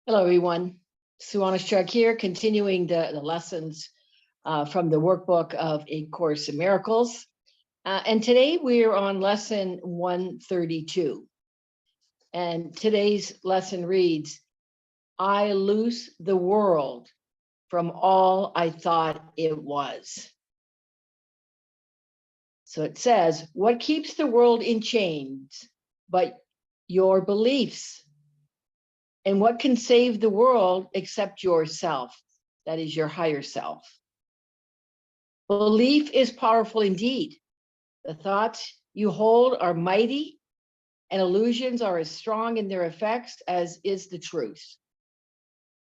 Hello, everyone. Sue.oneschuk here, continuing the lessons from the workbook of A Course in Miracles. And today we're on lesson 132. And today's lesson reads, I loose the world from all I thought it was. So it says, what keeps the world in chains but your beliefs? And what can save the world except yourself? That is your higher self. Belief is powerful indeed. The thoughts you hold are mighty, and illusions are as strong in their effects as is the truth.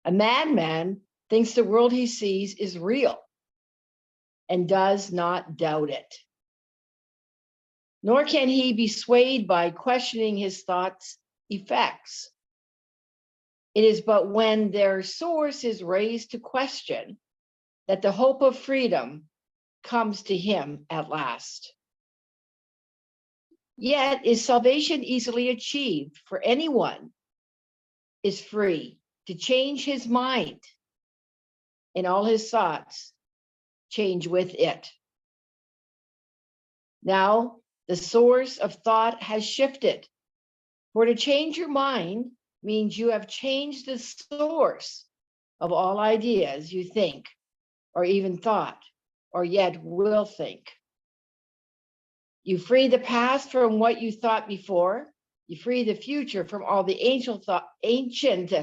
A madman thinks the world he sees is real and does not doubt it. Nor can he be swayed by questioning his thoughts' effects. It is but when their source is raised to question that the hope of freedom comes to him at last. Yet is salvation easily achieved, for anyone is free to change his mind, and all his thoughts change with it. Now, the source of thought has shifted, for to change your mind means you have changed the source of all ideas you think, or even thought, or yet will think. You free the past from what you thought before. You free the future from all the ancient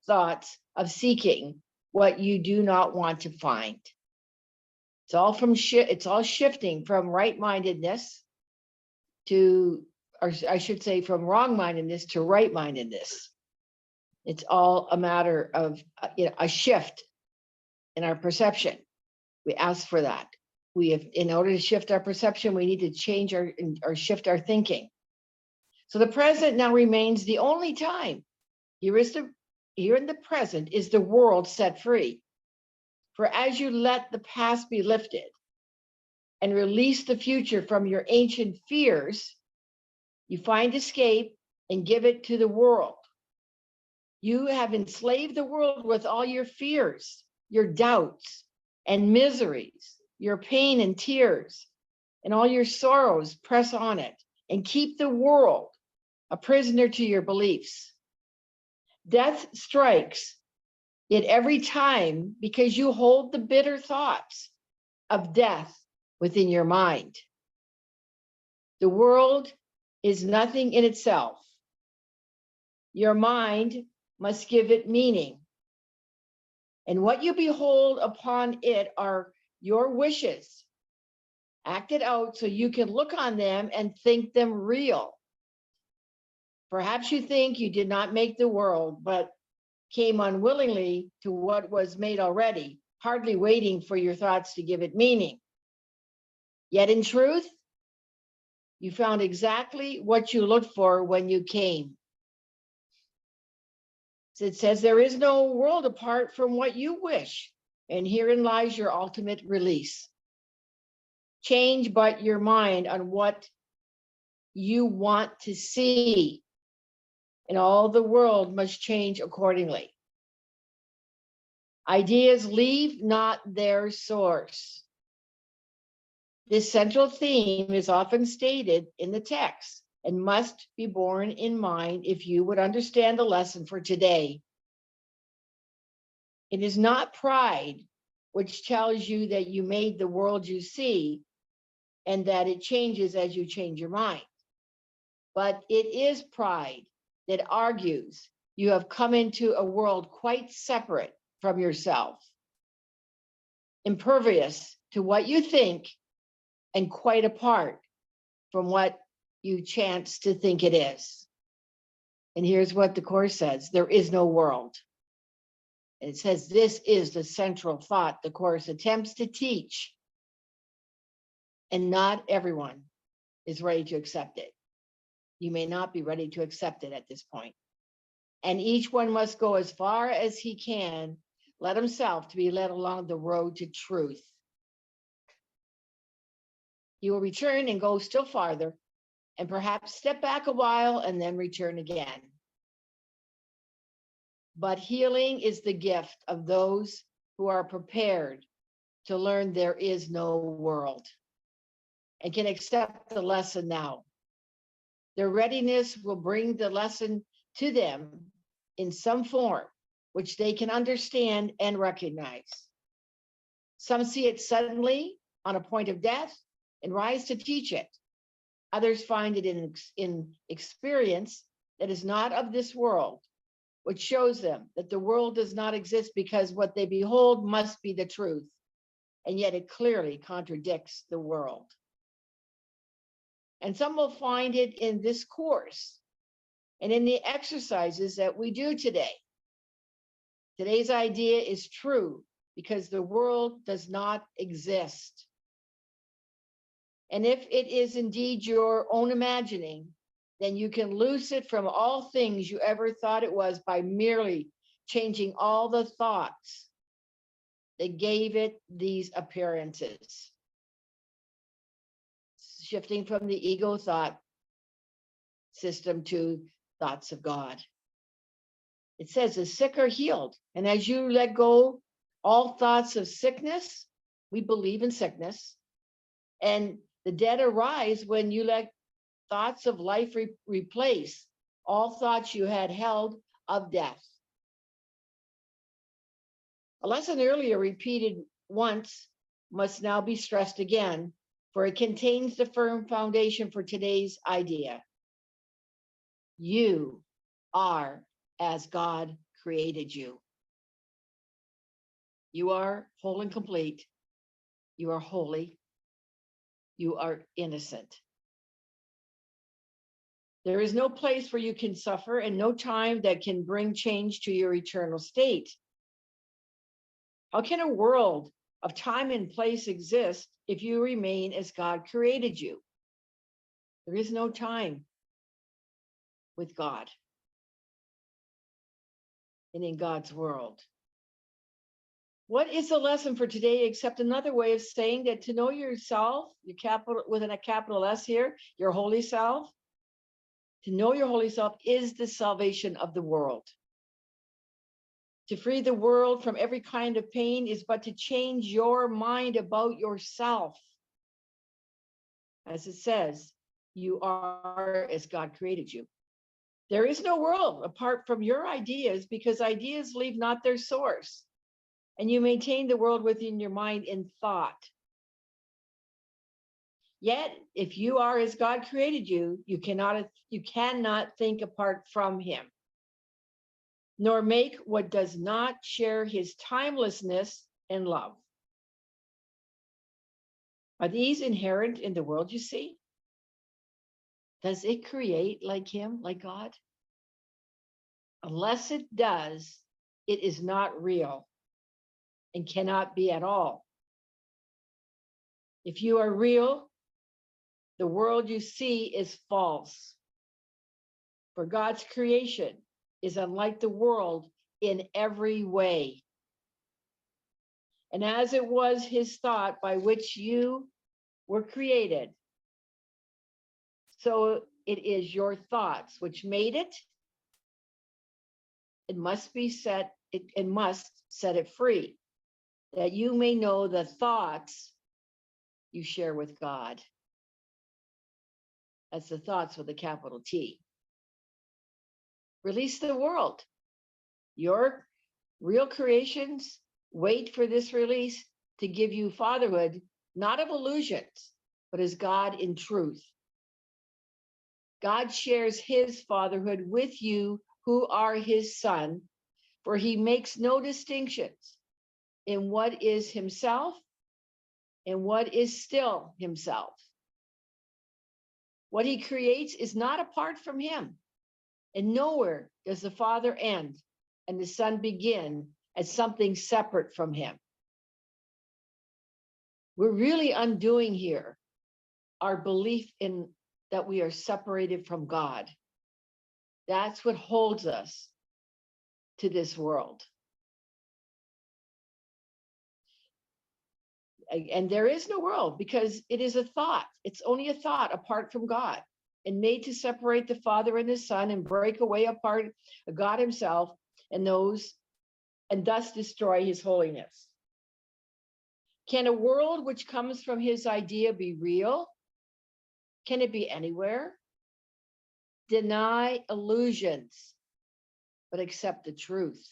thoughts of seeking what you do not want to find. It's all shifting from right-mindedness to, or I should say, from wrong-mindedness to right-mindedness. It's all a matter of a shift in our perception. We ask for that. In order to shift our perception, we need to change or shift our thinking. So the present now remains the only time. Here in the present is the world set free. For as you let the past be lifted and release the future from your ancient fears, you find escape and give it to the world. You have enslaved the world with all your fears, your doubts and miseries, your pain and tears, and all your sorrows. Press on it and keep the world a prisoner to your beliefs. Death strikes it every time because you hold the bitter thoughts of death within your mind. The world is nothing in itself. Your mind must give it meaning. And what you behold upon it are your wishes acted out so you can look on them and think them real. Perhaps you think you did not make the world, but came unwillingly to what was made already, hardly waiting for your thoughts to give it meaning. Yet in truth, you found exactly what you looked for when you came. It says there is no world apart from what you wish, and herein lies your ultimate release. Change but your mind on what you want to see, and all the world must change accordingly. Ideas leave not their source. This central theme is often stated in the text and must be borne in mind if you would understand the lesson for today. It is not pride which tells you that you made the world you see and that it changes as you change your mind. But it is pride that argues you have come into a world quite separate from yourself, impervious to what you think and quite apart from what you chance to think it is. And here's what the Course says: there is no world. And it says this is the central thought the Course attempts to teach, and not everyone is ready to accept it. You may not be ready to accept it at this point. And each one must go as far as he can, let himself to be led along the road to truth. He will return and go still farther, and perhaps step back a while and then return again. but healing is the gift of those who are prepared to learn there is no world and can accept the lesson now. Their readiness will bring the lesson to them in some form, which they can understand and recognize. Some see it suddenly on a point of death and rise to teach it. Others find it in experience that is not of this world, which shows them that the world does not exist because what they behold must be the truth, and yet it clearly contradicts the world. And some will find it in this course and in the exercises that we do today. Today's idea is true because the world does not exist. And if it is indeed your own imagining, then you can loose it from all things you ever thought it was by merely changing all the thoughts that gave it these appearances. Shifting from the ego thought system to thoughts of God. It says the sick are healed. And as you let go all thoughts of sickness, we believe in sickness, and the dead arise when you let thoughts of life replace all thoughts you had held of death. A lesson earlier repeated once must now be stressed again, for it contains the firm foundation for today's idea. You are as God created you. You are whole and complete. You are holy. You are innocent. There is no place where you can suffer and no time that can bring change to your eternal state. How can a world of time and place exist if you remain as God created you? There is no time with God and in God's world. What is the lesson for today except another way of saying that to know yourself, your capital with a capital S here, your holy self, to know your holy self is the salvation of the world. To free the world from every kind of pain is but to change your mind about yourself. As it says, you are as God created you. There is no world apart from your ideas because ideas leave not their source. And you maintain the world within your mind in thought. Yet, if you are as God created you, you cannot think apart from him, nor make what does not share his timelessness and love. Are these inherent in the world you see? Does it create like him, like God? Unless it does, it is not real and cannot be at all. If you are real, the world you see is false. For God's creation is unlike the world in every way. And as it was his thought by which you were created, so it is your thoughts which made it. It must set it free, that you may know the thoughts you share with God. That's the thoughts with a capital T. Release the world. Your real creations wait for this release to give you fatherhood, not of illusions, but as God in truth. God shares his fatherhood with you who are his son, for he makes no distinctions in what is himself and what is still himself. What he creates is not apart from him, and nowhere does the Father end and the Son begin as something separate from him. We're really undoing here our belief in that we are separated from God. That's what holds us to this world. And there is no world because it is a thought. It's only a thought apart from God and made to separate the Father and the Son and break away apart God himself. and thus destroy his holiness. Can a world which comes from his idea be real? Can it be anywhere? Deny illusions, but accept the truth.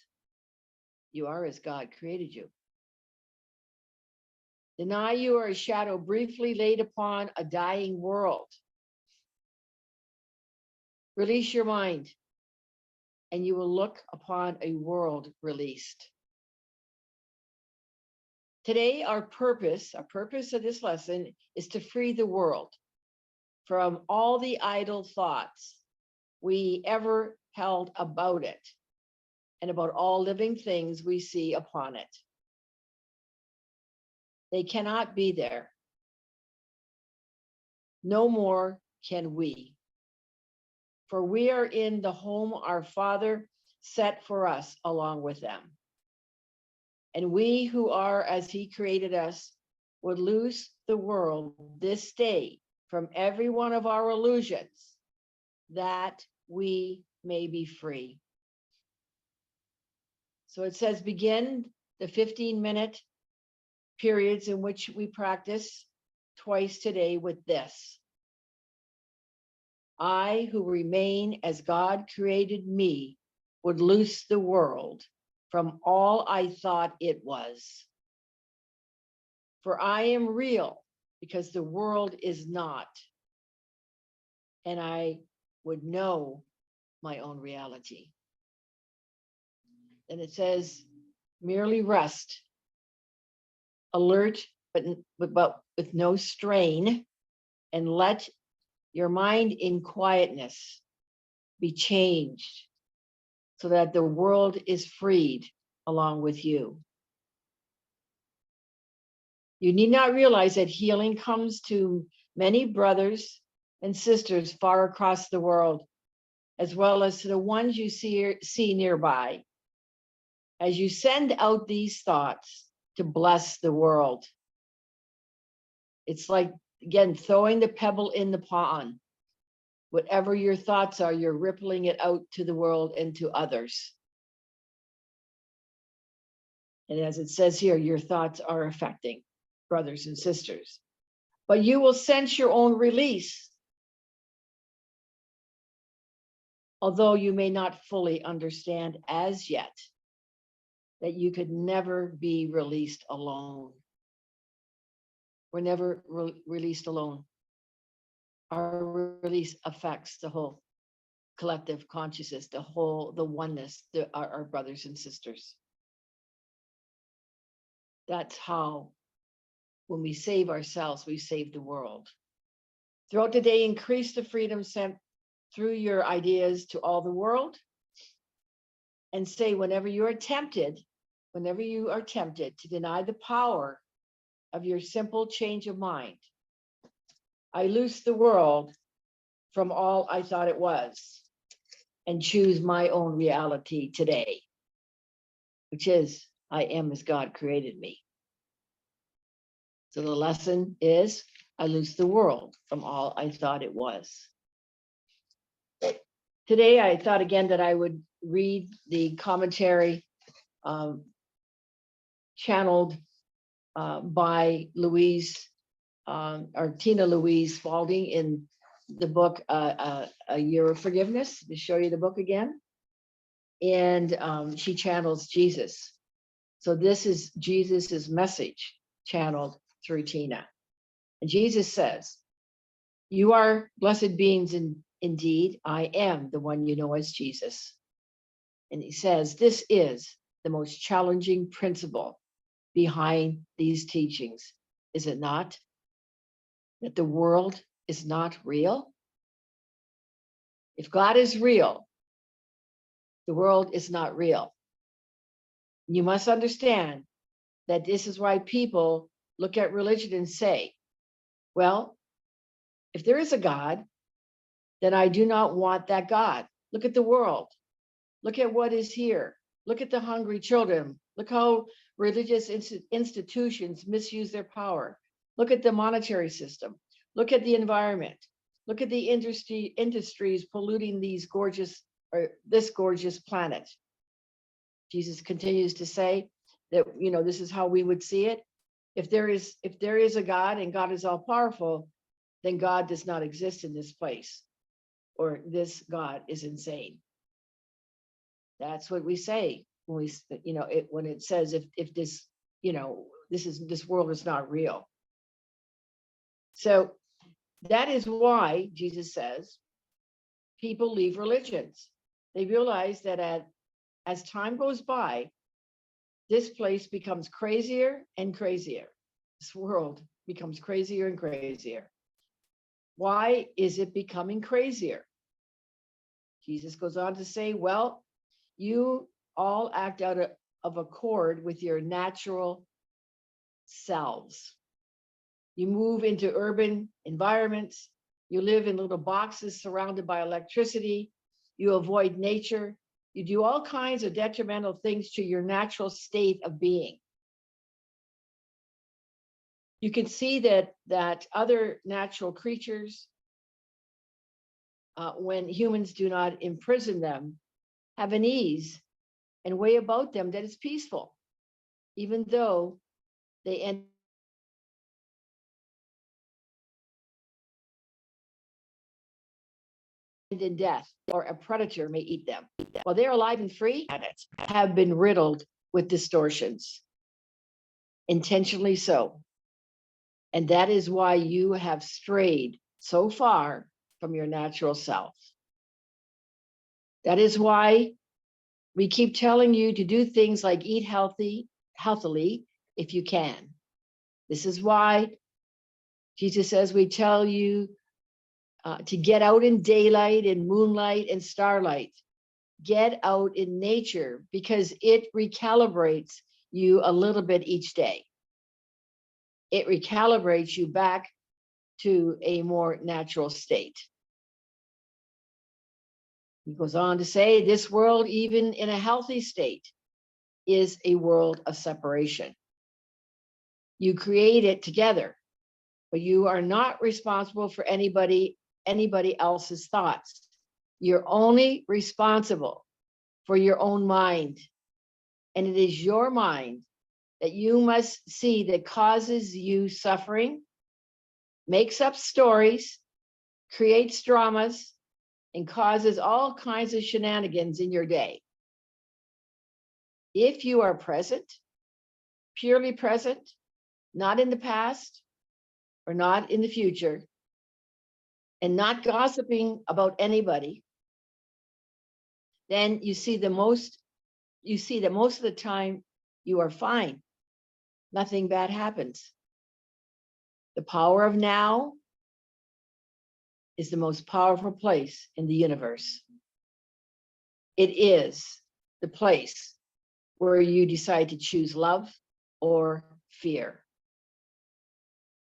You are as God created you. Deny you are a shadow briefly laid upon a dying world. Release your mind, and you will look upon a world released. Today, our purpose of this lesson is to free the world from all the idle thoughts we ever held about it and about all living things we see upon it. They cannot be there. No more can we. For we are in the home our Father set for us along with them. And we who are as he created us would loose the world this day from every one of our illusions, that we may be free. So it says, begin the 15-minute periods in which we practice twice today with this. I, who remain as God created me, would loose the world from all I thought it was. For I am real because the world is not, and I would know my own reality. And it says, merely rest, alert, but with no strain, and let your mind in quietness be changed so that the world is freed along with you. You need not realize that healing comes to many brothers and sisters far across the world, as well as to the ones you see nearby, as you send out these thoughts to bless the world. It's like, again, throwing the pebble in the pond. Whatever your thoughts are, you're rippling it out to the world and to others. And as it says here, your thoughts are affecting brothers and sisters. But you will sense your own release, although you may not fully understand as yet that you could never be released alone. We're never released alone. Our release affects the whole collective consciousness, the oneness, our brothers and sisters. That's how, when we save ourselves, we save the world. Throughout the day, increase the freedom sent through your ideas to all the world. And say, whenever you are tempted to deny the power of your simple change of mind, I loose the world from all I thought it was and choose my own reality today, which is, I am as God created me. So the lesson is, I loose the world from all I thought it was. Today, I thought again that I would read the commentary channeled by Louise, or Tina Louise Spalding, in the book, A Year of Forgiveness, to show you the book again. And she channels Jesus. So this is Jesus's message channeled through Tina. And Jesus says, you are blessed beings indeed. I am the one you know as Jesus. And he says, this is the most challenging principle behind these teachings, is it not? That the world is not real. If God is real, the world is not real. You must understand that this is why people look at religion and say, well, if there is a God, then I do not want that God. Look at the world. Look at what is here. Look at the hungry children. Look how religious institutions misuse their power. Look at the monetary system. Look at the environment. Look at the industries polluting this gorgeous planet. Jesus continues to say that, this is how we would see it. If there is a God and God is all powerful, then God does not exist in this place, or this God is insane. That's what we say when when it says if this, this world is not real. So that is why Jesus says people leave religions. They realize that as time goes by, this place becomes crazier and crazier. This world becomes crazier and crazier. Why is it becoming crazier? Jesus goes on to say, well, you all act out of accord with your natural selves. You move into urban environments. You live in little boxes surrounded by electricity. You avoid nature. You do all kinds of detrimental things to your natural state of being. You can see that other natural creatures, when humans do not imprison them, have an ease and way about them that is peaceful, even though they end in death, or a predator may eat them. While they're alive and free, have been riddled with distortions, intentionally so. And that is why you have strayed so far from your natural self. That is why we keep telling you to do things like eat healthily if you can. This is why Jesus says we tell you to get out in daylight and moonlight and starlight. Get out in nature, because it recalibrates you a little bit each day. It recalibrates you back to a more natural state. He goes on to say, this world, even in a healthy state, is a world of separation. You create it together, but you are not responsible for anybody else's thoughts. You're only responsible for your own mind. And it is your mind that you must see that causes you suffering, makes up stories, creates dramas, and causes all kinds of shenanigans in your day. If you are present, purely present, not in the past or not in the future, and not gossiping about anybody, then you see that most of the time you are fine. Nothing bad happens. The power of now is the most powerful place in the universe. It is the place where you decide to choose love or fear.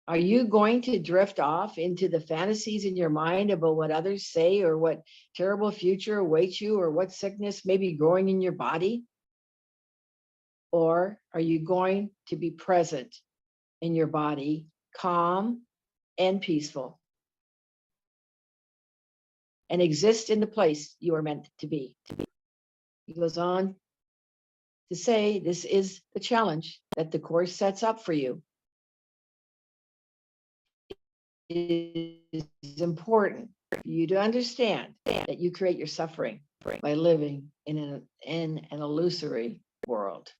Are you going to drift off into the fantasies in your mind about what others say, or what terrible future awaits you, or what sickness may be growing in your body? Or are you going to be present in your body, calm and peaceful, and exist in the place you are meant to be? He goes on to say, this is the challenge that the Course sets up for you. It is important for you to understand that you create your suffering by living in an illusory world.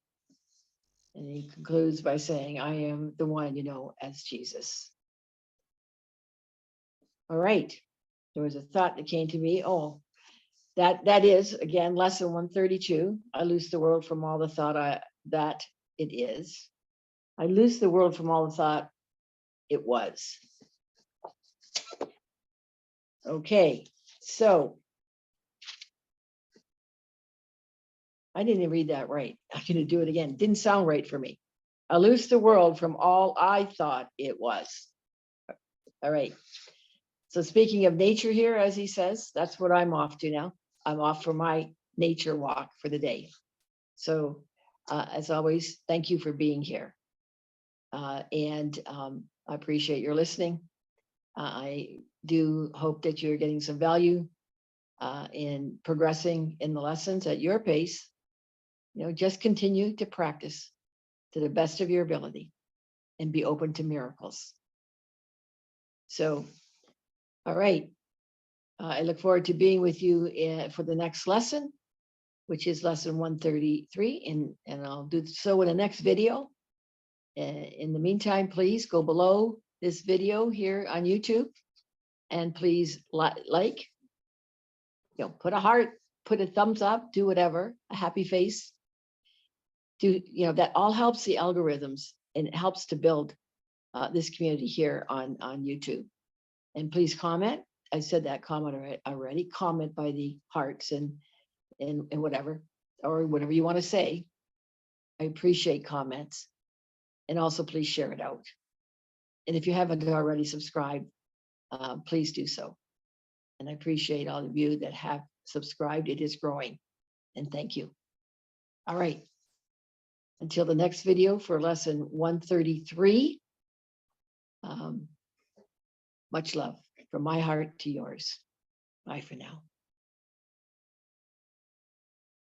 And he concludes by saying, I am the one you know as Jesus. All right. There was a thought that came to me. Oh, that is, again, lesson 132. I loose the world from all the thought that it is. I loose the world from all the thought it was. Okay, so I didn't read that right. I'm going to do it again. Didn't sound right for me. I loose the world from all I thought it was. All right. So speaking of nature here, as he says, that's what I'm off to now. I'm off for my nature walk for the day. So as always, thank you for being here. And I appreciate your listening. I do hope that you're getting some value in progressing in the lessons at your pace. just continue to practice to the best of your ability and be open to miracles. So, all right. I look forward to being with you for the next lesson, which is lesson 133, and I'll do so in the next video. In the meantime, please go below this video here on YouTube, and please like, put a heart, put a thumbs up, do whatever, a happy face. That all helps the algorithms, and it helps to build this community here on YouTube. And please comment. I said that comment already. Comment by the hearts and whatever, or whatever you want to say. I appreciate comments. And also please share it out. And if you haven't already subscribed, please do so. And I appreciate all of you that have subscribed. It is growing. And thank you. All right. Until the next video for lesson 133. Much love from my heart to yours. Bye for now.